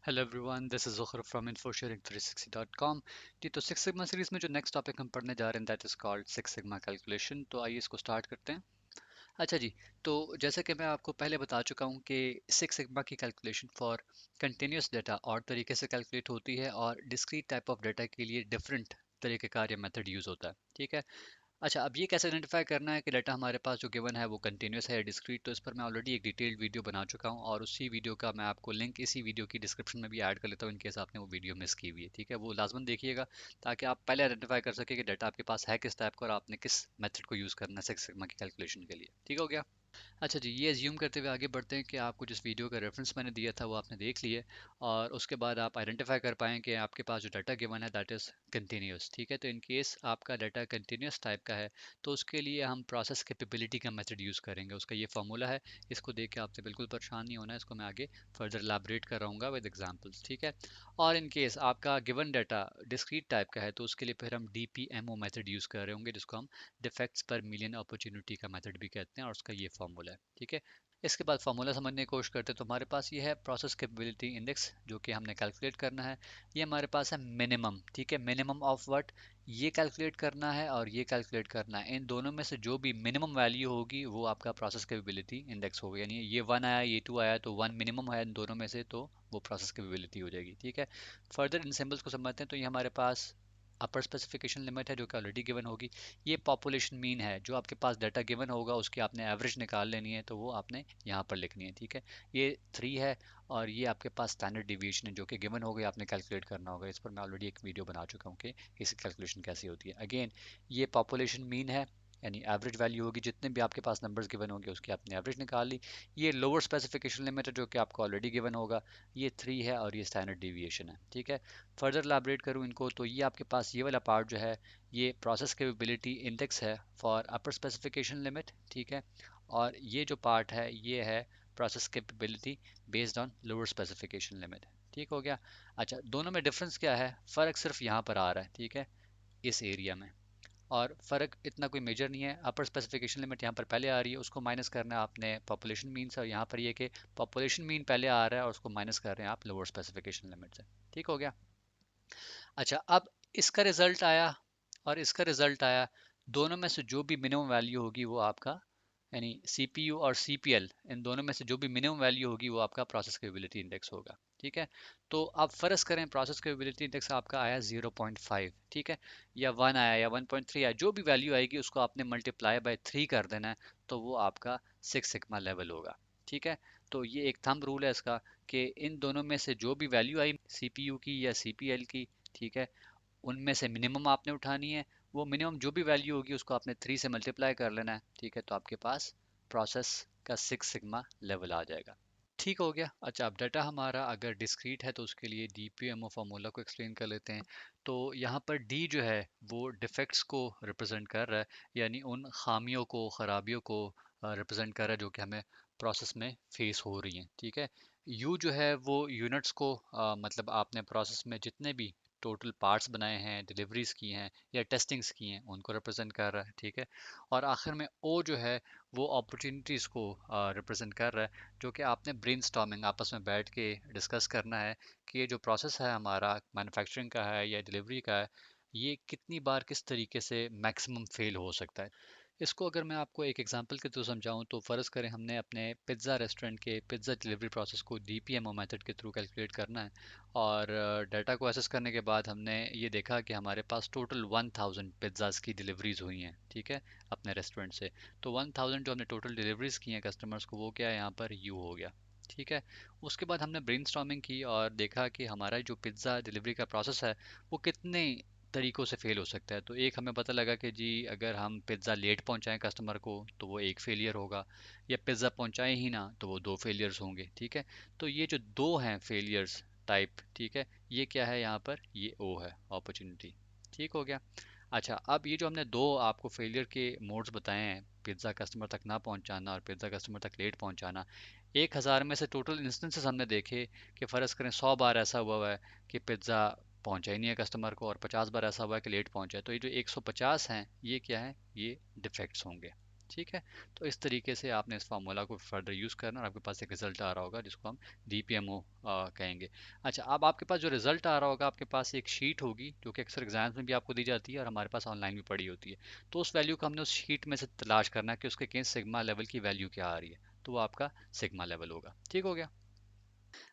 Hello everyone, this is Zukhar from infosharing360.com। जी, तो six sigma series में जो नेक्स्ट टॉपिक हम पढ़ने जा रहे हैं that is called six sigma calculation. तो आइए इसको स्टार्ट करते हैं। अच्छा जी, तो जैसे कि मैं आपको पहले बता चुका हूँ कि सिक्स सिग्मा की कैलकुलेशन फॉर कंटिन्यूस डाटा और तरीके से कैलकुलेट होती है और डिस्क्रीट टाइप ऑफ डाटा के लिए डिफरेंट तरीक़ेकार या मेथड यूज़ होता है। ठीक है। अच्छा, अब ये कैसे आइडेंटिफाई करना है कि डाटा हमारे पास जो गिवन है वो कंटिन्यूस है या डिस्क्रीट, तो इस पर मैं ऑलरेडी एक डिटेल्ड वीडियो बना चुका हूँ और उसी वीडियो का मैं आपको लिंक इसी वीडियो की डिस्क्रिप्शन में भी ऐड कर लेता हूँ इन केस आपने वो वीडियो मिस की हुई है। ठीक है, वो लाजमन देखिएगा ताकि आप पहले आइडेंटिफाई कर सके कि डाटा आपके पास है किस टाइप का और आपने किस मेथड को यूज़ करना है सिक्स सिग्मा की कैलकुलेशन के लिए। ठीक हो गया। अच्छा जी, ये एज्यूम करते हुए आगे बढ़ते हैं कि आपको जिस वीडियो का रेफरेंस मैंने दिया था वो आपने देख लिया और उसके बाद आप आइडेंटिफाई कर पाएँ कि आपके पास जो डाटा गिवन है दैट इज़ कंटिन्यूस। ठीक है, तो इन केस आपका डाटा कंटिन्यूस टाइप का है तो उसके लिए हम प्रोसेस कैपेबिलिटी का मेथड यूज़ करेंगे। उसका ये फार्मूला है, इसको देख के आपने बिल्कुल परेशान नहीं होना है, इसको मैं आगे फर्दर एलैबोरेट कर रहूँगा विद एग्जांपल्स। ठीक है, और इन केस आपका गिवन डाटा डिस्क्रीट टाइप का है तो उसके लिए फिर हम डीपीएमओ मेथड यूज़ कर रहे होंगे जिसको हम डिफेक्ट्स पर मिलियन अपॉर्चुनिटी का मेथड भी कहते हैं और उसका ये फार्मूला है। ठीक है, इसके बाद फार्मूला समझने की कोशिश करते हैं तो हमारे पास ये है प्रोसेस कैपेबिलिटी इंडेक्स जो कि हमने कैलकुलेट करना है। ये हमारे पास है मिनिमम। ठीक है, मिनिमम ऑफ व्हाट, ये कैलकुलेट करना है और ये कैलकुलेट करना है। इन दोनों में से जो भी मिनिमम वैल्यू होगी वो आपका प्रोसेस कैपेबिलिटी इंडेक्स होगा। यानी ये वन आया ये टू आया तो वन मिनिमम है इन दोनों में से तो वो प्रोसेस कैपेबिलिटी हो जाएगी। ठीक है, फर्दर इन सिंबल्स को समझते हैं तो ये हमारे पास अपर स्पेसिफिकेशन लिमिट है जो कि ऑलरेडी गिवन होगी। ये पॉपुलेशन मीन है, जो आपके पास डाटा गिवन होगा उसकी आपने एवरेज निकाल लेनी है तो वो आपने यहाँ पर लिखनी है। ठीक है, ये थ्री है और ये आपके पास स्टैंडर्ड डिवीएशन है जो कि गिवन हो गई, आपने कैलकुलेट करना होगा। इस पर मैं ऑलरेडी एक वीडियो बना चुका हूँ कि इसकी कैलकुलेशन कैसी होती है। अगेन ये पॉपुलेशन मीन है यानी एवरेज वैल्यू होगी, जितने भी आपके पास नंबर्स गिवन होंगे उसकी आपने एवरेज निकाल ली। ये लोअर स्पेसिफिकेशन लिमिट है जो कि आपको ऑलरेडी गिवन होगा। ये थ्री है और ये स्टैंडर्ड डिवीएशन है। ठीक है, फर्दर एलैबोरेट करूँ इनको तो ये आपके पास ये वाला पार्ट जो है ये प्रोसेस कैपेबिलिटी इंडेक्स है फॉर अपर स्पेसिफिकेशन लिमिट। ठीक है, और ये जो पार्ट है ये है process capability based on lower specification limit. ठीक हो गया। अच्छा, दोनों में डिफरेंस क्या है, फ़र्क सिर्फ यहाँ पर आ रहा है। ठीक है, इस एरिया में, और फ़र्क इतना कोई मेजर नहीं है। अपर स्पेसिफिकेशन लिमिट यहाँ पर पहले आ रही है, उसको माइनस करना है आपने पॉपुलेशन मीन से, और यहाँ पर ये कि पॉपुलेशन मीन पहले आ रहा है और उसको माइनस कर रहे हैं आप लोअर स्पेसिफिकेशन लिमिट से। ठीक हो गया। अच्छा, अब इसका रिजल्ट आया और इसका रिजल्ट आया, दोनों में से जो भी मिनिमम वैल्यू होगी वो आपका, यानी सीपीयू और सीपीएल, इन दोनों में से जो भी मिनिमम वैल्यू होगी वो आपका प्रोसेस कैपेबिलिटी इंडेक्स होगा। ठीक है, तो आप फर्ज करें प्रोसेस कैपेबिलिटी इंडेक्स आपका आया 0.5। ठीक है, या 1 आया या 1.3 आया, जो भी वैल्यू आएगी उसको आपने मल्टीप्लाई बाय 3 कर देना है तो वो आपका सिक्स सिग्मा लेवल होगा। ठीक है, तो ये एक थंब रूल है इसका कि इन दोनों में से जो भी वैल्यू आई सीपीयू की या सीपीएल की, ठीक है, उनमें से मिनिमम आपने उठानी है। वो मिनिमम जो भी वैल्यू होगी उसको आपने 3 से मल्टीप्लाई कर लेना है। ठीक है, तो आपके पास प्रोसेस का सिक्स सिग्मा लेवल आ जाएगा। ठीक हो गया। अच्छा, अब डाटा हमारा अगर डिस्क्रीट है तो उसके लिए डीपीएमओ फार्मूला को एक्सप्लेन कर लेते हैं। तो यहाँ पर डी जो है वो डिफेक्ट्स को रिप्रेजेंट कर रहा है, यानी उन खामियों को, खराबियों को रिप्रेजेंट कर रहा है जो कि हमें प्रोसेस में फेस हो रही हैं। ठीक है, यू जो है वो यूनिट्स को मतलब आपने प्रोसेस में जितने भी टोटल पार्ट्स बनाए हैं, डिलीवरीज की हैं या टेस्टिंग्स की हैं, उनको रिप्रेजेंट कर रहा है। ठीक है, और आखिर में ओ जो है वो अपॉर्चुनिटीज़ को रिप्रेजेंट कर रहा है, जो कि आपने ब्रेनस्टॉर्मिंग आपस में बैठ के डिस्कस करना है कि ये जो प्रोसेस है हमारा मैन्युफैक्चरिंग का है या डिलीवरी का है, ये कितनी बार किस तरीके से मैक्सिमम फेल हो सकता है। इसको अगर मैं आपको एक एग्जांपल के थ्रू समझाऊं तो फ़र्ज़ करें हमने अपने पिज़्ज़ा रेस्टोरेंट के पिज़्ज़ा डिलीवरी प्रोसेस को डीपीएमओ मेथड के थ्रू कैलकुलेट करना है, और डाटा को एसेस करने के बाद हमने ये देखा कि हमारे पास टोटल 1000 पिज़्ज़ाज़ की डिलीवरीज हुई हैं। ठीक है, अपने रेस्टोरेंट से, तो 1000 जो हमने टोटल डिलीवरीज की हैं कस्टमर्स को वो क्या है यहाँ पर यू हो गया। ठीक है, उसके बाद हमने ब्रेनस्टॉर्मिंग की और देखा कि हमारा जो पिज़्ज़ा डिलीवरी का प्रोसेस है वो कितने तरीकों से फेल हो सकता है। तो एक हमें पता लगा कि जी अगर हम पिज़्ज़ा लेट पहुंचाएं कस्टमर को तो वो एक फेलियर होगा, या पिज़्ज़ा पहुंचाएं ही ना तो वो दो फेलियर्स होंगे। ठीक है, तो ये जो दो हैं फेलियर्स टाइप, ठीक है, ये क्या है यहाँ पर, ये ओ है, अपॉर्चुनिटी। ठीक हो गया। अच्छा, अब ये जो हमने दो आपको फेलियर के मोड्स बताए हैं, पिज़्ज़ा कस्टमर तक ना पहुंचाना और पिज़्ज़ा कस्टमर तक लेट पहुंचाना, 1000 में से टोटल इंस्टेंसेस हमने देखे कि फ़र्ज़ करें 100 बार ऐसा हुआ है कि पिज़्ज़ा पहुंचा ही नहीं है कस्टमर को, और 50 बार ऐसा हुआ है कि लेट पहुंचा है। तो ये जो 150 हैं ये क्या है, ये डिफेक्ट्स होंगे। ठीक है। तो इस तरीके से आपने इस फार्मूला को फर्दर यूज़ करना और आपके पास एक रिजल्ट आ रहा होगा जिसको हम डीपीएमओ कहेंगे। अच्छा, अब आपके पास जो रिजल्ट आ रहा होगा, आपके पास एक शीट होगी जो कि अक्सर एग्जाम्स में भी आपको दी जाती है और हमारे पास ऑनलाइन भी पड़ी होती है। तो उस वैल्यू को हमने उस शीट में से तलाश करना है कि उसके अगेंस्ट सिग्मा लेवल की वैल्यू क्या आ रही है। तो वो आपका सिग्मा लेवल होगा। ठीक हो गया।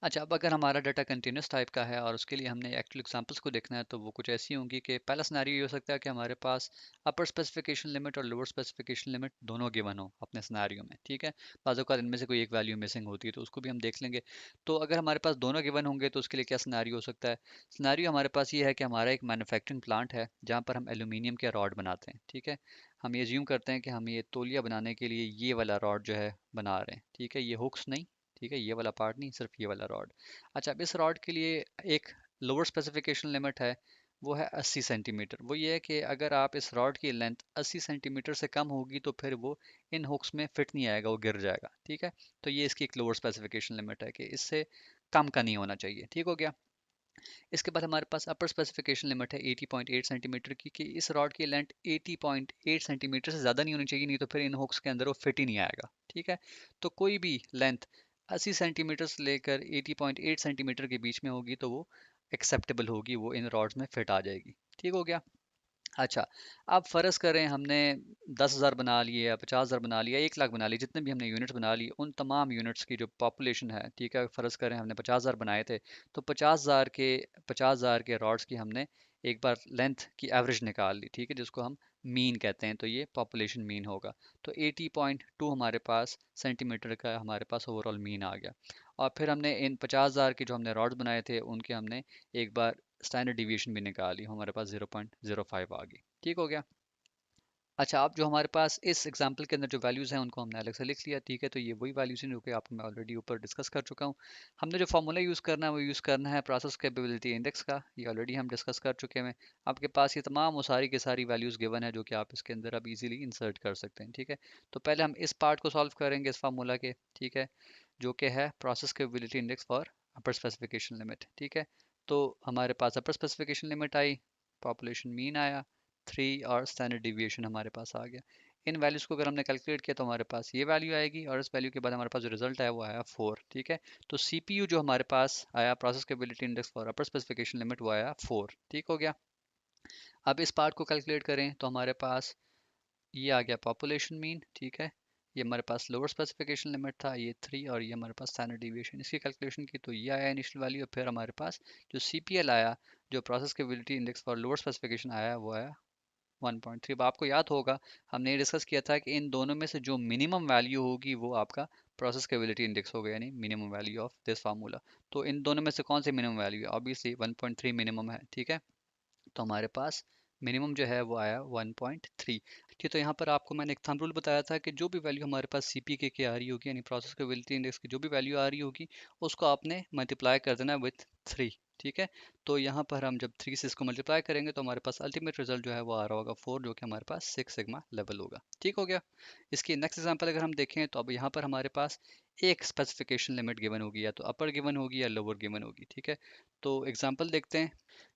अच्छा, अब अगर हमारा डाटा कंटिन्यूस टाइप का है और उसके लिए हमने एक्चुअल एग्जांपल्स को देखना है, तो वो कुछ ऐसी होंगी कि पहला सिनेरियो ये हो सकता है कि हमारे पास अपर स्पेसिफिकेशन लिमिट और लोअर स्पेसिफिकेशन लिमिट दोनों गिवन हो अपने सिनेरियो में। ठीक है, बाज़ औक़ात इनमें से कोई एक वैल्यू मिसिंग होती है तो उसको भी हम देख लेंगे। तो अगर हमारे पास दोनों गिवन होंगे तो उसके लिए क्या सिनेरियो हो सकता है? सिनेरियो हमारे पास ये है कि हमारा एक मैन्युफैक्चरिंग प्लांट है जहाँ पर हम एल्यूमिनियम के रॉड बनाते हैं। ठीक है, हम ये ज्यूम करते हैं कि हम ये तौलिया बनाने के लिए ये वाला रॉड जो है बना रहे हैं। ठीक है, ये हुक्स नहीं, ठीक है, ये वाला पार्ट नहीं, सिर्फ ये वाला रॉड। अच्छा, अब इस रॉड के लिए एक लोअर स्पेसिफिकेशन लिमिट है, वो है 80 सेंटीमीटर। वो ये है कि अगर आप इस रॉड की लेंथ 80 सेंटीमीटर से कम होगी तो फिर वो इन हुक्स में फिट नहीं आएगा, वो गिर जाएगा। ठीक है, तो ये इसकी एक लोअर स्पेसिफिकेशन लिमिट है कि इससे कम का नहीं होना चाहिए। ठीक हो गया। इसके बाद हमारे पास अपर स्पेसिफिकेशन लिमिट है 80.8 सेंटीमीटर की, कि इस रॉड की लेंथ 80.8 सेंटीमीटर से ज़्यादा नहीं होनी चाहिए, नहीं तो फिर इन हुक्स के अंदर वो फिट ही नहीं आएगा। ठीक है, तो कोई भी लेंथ 80 सेंटीमीटर से लेकर 80.8 सेंटीमीटर के बीच में होगी तो वो एक्सेप्टेबल होगी, वो इन रॉड्स में फिट आ जाएगी। ठीक हो गया। अच्छा, अब फ़र्ज़ करें हमने 10,000 बना लिए या 50,000 बना लिया, 1 लाख बना लिए, जितने भी हमने यूनिट्स बना लिए, उन तमाम यूनिट्स की जो पॉपुलेशन है, ठीक है, फ़र्ज़ करें हमने 50,000 बनाए थे, तो 50,000 के रॉड्स की हमने एक बार लेंथ की एवरेज निकाल ली। ठीक है, जिसको हम मीन कहते हैं, तो ये पॉपुलेशन मीन होगा। तो 80.2 हमारे पास सेंटीमीटर का हमारे पास ओवरऑल मीन आ गया। और फिर हमने इन 50,000 के जो हमने रॉड्स बनाए थे उनके हमने एक बार स्टैंडर्ड डिवीएशन भी निकाली, हमारे पास 0.05 आ गई। ठीक हो गया। अच्छा, अब जो हमारे पास इस एग्जांपल के अंदर जो वैल्यूज़ हैं उनको हमने अलग से लिख लिया। ठीक है, तो ये वही वैल्यूज़ हैं जो कि आपको मैं ऑलरेडी ऊपर डिस्कस कर चुका हूँ। हमने जो फार्मूला यूज़ करना है वो यूज़ करना है प्रोसेस कैपेबिलिटी इंडेक्स का, ये ऑलरेडी हम डिस्कस कर चुके हैं। आपके पास ये तमाम वो सारी की सारी वैल्यूज़ गिवन है जो कि आप इसके अंदर अब इजीली इंसर्ट कर सकते हैं। ठीक है, तो पहले हम इस पार्ट को सॉल्व करेंगे इस फार्मूला के। ठीक है, जो कि है process capability index for upper specification limit. ठीक है, तो हमारे पास अपर स्पेसिफिकेशन लिमिट आई, पॉपुलेशन मीन आया, 3 और स्टैंडर्ड डिविएशन हमारे पास आ गया। इन वैल्यूज़ को अगर हमने कैलकुलेट किया तो हमारे पास ये वैल्यू आएगी और इस वैल्यू के बाद हमारे पास जो रिजल्ट आया वो आया 4। ठीक है, तो सीपीयू जो हमारे पास आया process capability index for upper specification limit वो आया 4। ठीक हो गया। अब इस पार्ट को कैलकुलेट करें तो हमारे पास ये आ गया पॉपुलेशन मीन। ठीक है, ये हमारे पास लोअर स्पेसिफिकेशन लिमिट था, ये 3, और ये हमारे पास स्टैंडर्ड डिविएशन। इसकी कैलकुलेशन की तो ये आया इनिशियल वैल्यू, और फिर हमारे पास जो सीपीएल आया, जो process capability index for lower specification आया, वो आया 1.3। अब आपको याद होगा हमने ये डिस्कस किया था कि इन दोनों में से जो मिनिमम वैल्यू होगी वो आपका प्रोसेस कैपेबिलिटी इंडेक्स होगा, यानी minimum value of this formula. तो इन दोनों में से कौन सी मिनिमम वैल्यू है? ऑब्वियसली 1.3 मिनिमम है। ठीक है, तो हमारे पास मिनिमम जो है वो आया 1.3। ठीक, तो यहाँ पर आपको मैंने एक थंब रूल बताया था कि जो भी वैल्यू हमारे पास सीपी के आ रही होगी, यानी प्रोसेस कैपेबिलिटी इंडेक्स की जो भी वैल्यू आ रही होगी, उसको आपने मल्टीप्लाई कर देना विथ 3। ठीक है, तो यहाँ पर हम जब 3 से इसको मल्टीप्लाई करेंगे तो हमारे पास अल्टीमेट रिजल्ट जो है वो आ रहा होगा 4, जो कि हमारे पास 6 सिग्मा लेवल होगा। ठीक हो गया। इसकी नेक्स्ट एग्जांपल अगर हम देखें तो अब यहाँ पर हमारे पास एक स्पेसिफिकेशन लिमिट गिवन होगी, या तो अपर गिवन होगी या लोअर गिवन होगी। ठीक है, तो एग्जांपल देखते हैं।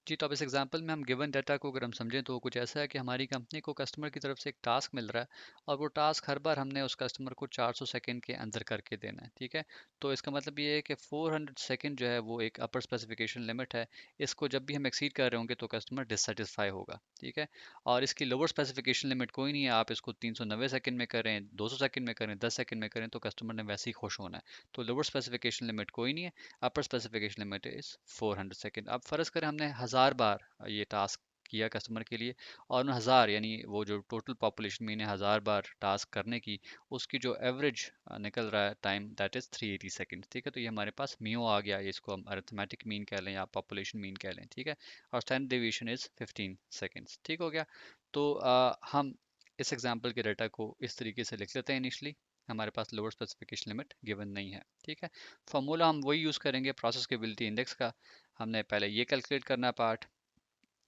जी, तो अब इस एग्जांपल में हम गिवन डाटा को अगर हम समझें तो वो कुछ ऐसा है कि हमारी कंपनी को कस्टमर की तरफ से एक टास्क मिल रहा है, और वो टास्क हर बार हमने उस कस्टमर को 400 सेकंड के अंदर करके देना है। ठीक है, तो इसका मतलब ये है कि 400 सेकंड जो है वो एक अपर स्पेसिफिकेशन लिमिट है। इसको जब भी हम एक्सीड कर रहे होंगे तो कस्टमर डिससेटिस्फाई होगा। ठीक है, और इसकी लोअर स्पेसिफिकेशन लिमिट कोई नहीं है, आप इसको 390 सेकंड में करें, 200 सेकंड में करें, 10 सेकंड में करें, तो कस्टमर ने वैसे ही खुश होना है। तो लोअर स्पेसिफिकेशन लिमिट कोई नहीं है, upper specification limit is 400 second. अब फ़र्ज़ करें हमने 1000 बार ये टास्क किया कस्टमर के लिए, और उन 1000 यानी वो जो टोटल पॉपुलेशन मीन है 1000 बार टास्क करने की, उसकी जो एवरेज निकल रहा है टाइम, दैट इज़ 380 सेकंड। ठीक है, तो ये हमारे पास म्यू आ गया, इसको हम अरिथमेटिक मीन कह लें या पॉपुलेशन मीन कह लें। ठीक है, और स्टैंडर्ड डेविएशन इज़ 15 सेकंड्स। ठीक हो गया। तो हम इस एग्जांपल के डाटा को इस तरीके से लिख लेते हैं। इनिशली हमारे पास लोअर स्पेसिफिकेशन लिमिट गिवन नहीं है। ठीक है, फॉर्मूला हम वही यूज़ करेंगे प्रोसेस कैपेबिलिटी इंडेक्स का। हमने पहले ये कैलकुलेट करना पार्ट,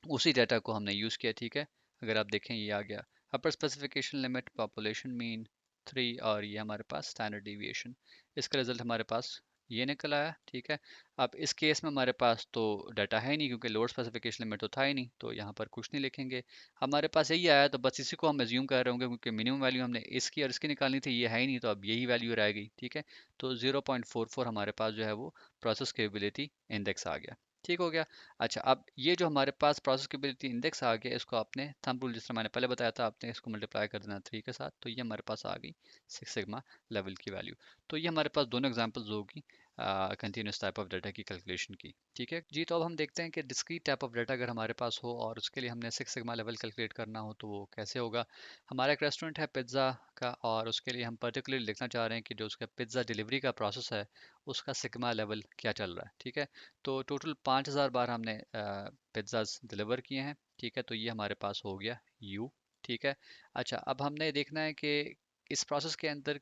उसी डाटा को हमने यूज़ किया। ठीक है, अगर आप देखें ये आ गया upper specification limit, population mean 3, और ये हमारे पास स्टैंडर्ड डिविएशन। इसका रिजल्ट हमारे पास ये निकल आया, ठीक है। अब इस केस में हमारे पास तो डाटा है ही नहीं, क्योंकि लोड स्पेसिफिकेशन लिमिट तो था ही नहीं, तो यहाँ पर कुछ नहीं लिखेंगे। हमारे पास यही आया, तो बस इसी को हम एज्यूम कर रहे होंगे, क्योंकि मिनिमम वैल्यू हमने इसकी और इसकी निकालनी थी, ये है ही नहीं, तो अब यही वैल्यू रह गई, ठीक है। तो 0.44 हमारे पास जो है वो प्रोसेस केपेबिलिटी इंडेक्स आ गया, ठीक हो गया। अच्छा, अब ये जो हमारे पास प्रोसेस केपेबिलिटी इंडेक्स आ गया, इसको आपने थंब रूल जिस तरह मैंने पहले बताया था, आपने इसको मल्टीप्लाई कर देना 3 के साथ, तो ये हमारे पास आ गई सिक्स सिग्मा लेवल की वैल्यू। तो ये हमारे पास दोनों एग्जांपल्स होगी कंटिन्यूस टाइप ऑफ डाटा की कैलकुलेशन की, ठीक है जी। तो अब हम देखते हैं कि डिस्क्रीट टाइप ऑफ डाटा अगर हमारे पास हो और उसके लिए हमने सिक्स सिग्मा लेवल कैलकुलेट करना हो, तो वो कैसे होगा। हमारा एक रेस्टोरेंट है पिज़्ज़ा का, और उसके लिए हम पर्टिकुलरली लिखना चाह रहे हैं कि जो उसका पिज़्ज़ा डिलीवरी का प्रोसेस है, उसका सिग्मा लेवल क्या चल रहा है, ठीक है। तो टोटल 5000 बार हमने पिज़्ज़ाज डिलीवर किए हैं, ठीक है। तो ये हमारे पास हो गया यू, ठीक है। अच्छा, अब हमने देखना है कि इस प्रोसेस के अंदर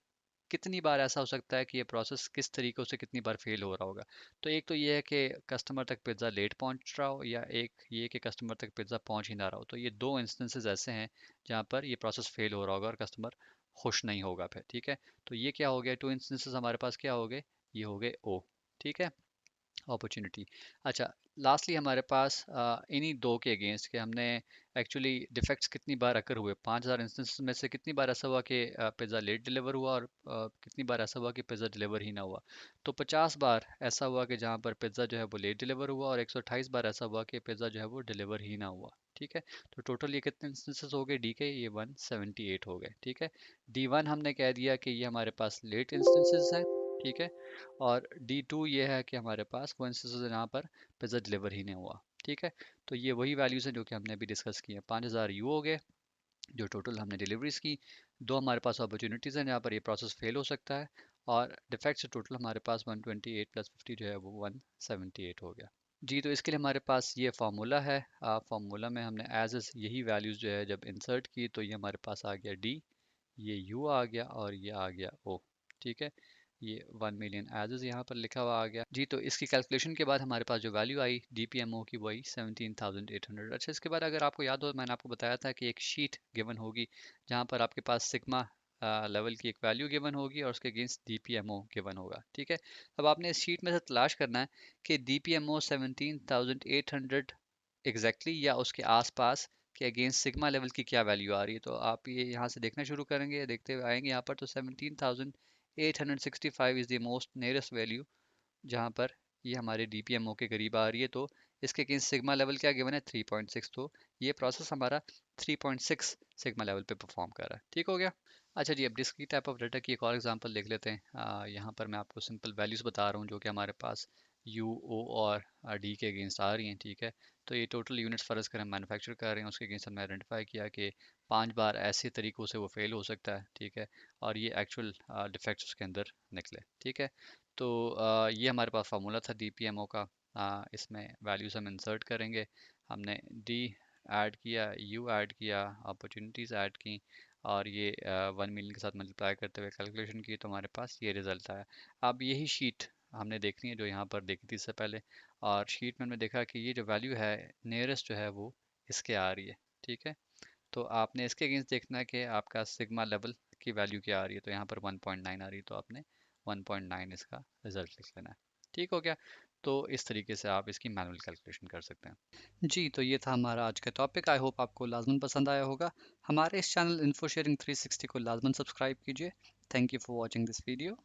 कितनी बार ऐसा हो सकता है कि ये प्रोसेस किस तरीक़ों से कितनी बार फेल हो रहा होगा। तो एक तो ये है कि कस्टमर तक पिज़्ज़ा लेट पहुंच रहा हो, या एक ये कि कस्टमर तक पिज़्ज़ा पहुंच ही ना रहा हो। तो ये दो इंस्टेंसेस ऐसे हैं जहां पर ये प्रोसेस फेल हो रहा होगा और कस्टमर खुश नहीं होगा फिर, ठीक है। तो ये क्या हो गया, टू इंस्टेंसेस हमारे पास क्या हो गए, ये हो गए ओ, ठीक है, अपॉर्चुनिटी। अच्छा, लास्टली हमारे पास इन्हीं दो के अगेंस्ट के हमने एक्चुअली डिफेक्ट्स कितनी बार अकर हुए, 5000 इंस्टेंस में से कितनी बार ऐसा हुआ कि पिज़्ज़ा लेट डिलीवर हुआ, और कितनी बार ऐसा हुआ कि पिज़्ज़ा डिलीवर ही ना हुआ। तो 50 बार ऐसा हुआ कि जहाँ पर पिज़्ज़ा जो है वो लेट डिलीवर हुआ, और 128 बार ऐसा हुआ कि पिज़्ज़ा जो है वो डिलीवर ही ना हुआ, ठीक है। तो टोटल ये कितने इंस्टेंसेस हो गए डी के, ये 178 हो गए, ठीक है। D1 हमने कह दिया कि ये हमारे पास लेट इंस्टेंसेस है, ठीक है। और D2 ये है कि हमारे पास वो इंस्टेंसेस यहाँ पर पिज़्ज़ा डिलीवर ही नहीं हुआ, ठीक है। तो ये वही वैल्यूज़ हैं जो कि हमने अभी डिस्कस की हैं। 5000 यू हो गए जो टोटल हमने डिलीवरीज की, दो हमारे पास अपॉर्चुनिटीज़ हैं जहाँ पर ये प्रोसेस फेल हो सकता है, और डिफेक्ट्स टोटल हमारे पास 128 प्लस 50 जो है वो 178 हो गया जी। तो इसके लिए हमारे पास ये फार्मूला है, फार्मूला में हमने एज एस यही वैल्यूज़ जो है जब इंसर्ट की, तो ये हमारे पास आ गया डी, ये यू आ गया, और ये आ गया ओ, ठीक है। ये 1 मिलियन एज इज़ यहाँ पर लिखा हुआ आ गया जी। तो इसकी कैलकुलेशन के बाद हमारे पास जो वैल्यू आई DPMO की, वही 17,800। अच्छा, इसके बाद अगर आपको याद हो, मैंने आपको बताया था कि एक शीट गिवन होगी जहाँ पर आपके पास सिग्मा लेवल की एक वैल्यू गिवन होगी और उसके अगेंस्ट DPMO गिवन होगा, ठीक है। अब आपने इस शीट में से तलाश करना है कि DPMO 17,800 एग्जैक्टली या उसके आसपास के अगेंस्ट सिग्मा लेवल की क्या वैल्यू आ रही है। तो आप ये यहाँ से देखना शुरू करेंगे, देखते हुए आएंगे यहाँ पर, तो 17,865 is the most nearest value जहाँ पर ये हमारे DPMO के करीब आ रही है। तो इसके अगेंस्ट सिग्मा लेवल क्या गिवन है, 3.6। तो ये प्रोसेस हमारा 3.6 सिग्मा लेवल पे परफॉर्म कर रहा है, ठीक हो गया। अच्छा जी, अब डिस्क्रीट टाइप ऑफ डाटा की एक और एग्जांपल देख लेते हैं। यहाँ पर मैं आपको सिंपल वैल्यूज़ बता रहा हूँ जो कि हमारे पास यू ओ और डी के अगेंस्ट आ रही हैं, ठीक है। तो ये टोटल यूनिट्स फ़र्ज़ कर हम मैन्युफैक्चर कर रहे हैं, उसके अगेंस्ट हमने आइडेंटिफाई किया कि 5 बार ऐसे तरीक़ों से वो फेल हो सकता है, ठीक है। और ये एक्चुअल डिफेक्ट्स उसके अंदर निकले, ठीक है। तो ये हमारे पास फार्मूला था DPMO का। इसमें वैल्यूज़ हम इंसर्ट करेंगे। हमने डी ऐड किया, यू ऐड किया, अपॉर्चुनिटीज़ ऐड की, और ये 1 मिलियन के साथ मल्टीप्लाई करते हुए कैलकुलेशन की, तो हमारे पास ये रिज़ल्ट आया। अब यही शीट हमने देखनी है जो यहाँ पर देखी थी इससे पहले, और शीट में हमने देखा कि ये जो वैल्यू है नियरेस्ट जो है वो इसके आ रही है, ठीक है। तो आपने इसके अगेंस्ट देखना है कि आपका सिग्मा लेवल की वैल्यू क्या आ रही है। तो यहाँ पर 1.9 आ रही है, तो आपने 1.9 इसका रिजल्ट लिख लेना है, ठीक हो गया। तो इस तरीके से आप इसकी मैनुअल कैलकुलेशन कर सकते हैं जी। तो ये था हमारा आज का टॉपिक, आई होप आपको लाजमन पसंद आया होगा। हमारे इस चैनल इन्फो शेयरिंग 360 को लाजमन सब्सक्राइब कीजिए। Thank you for watching this video.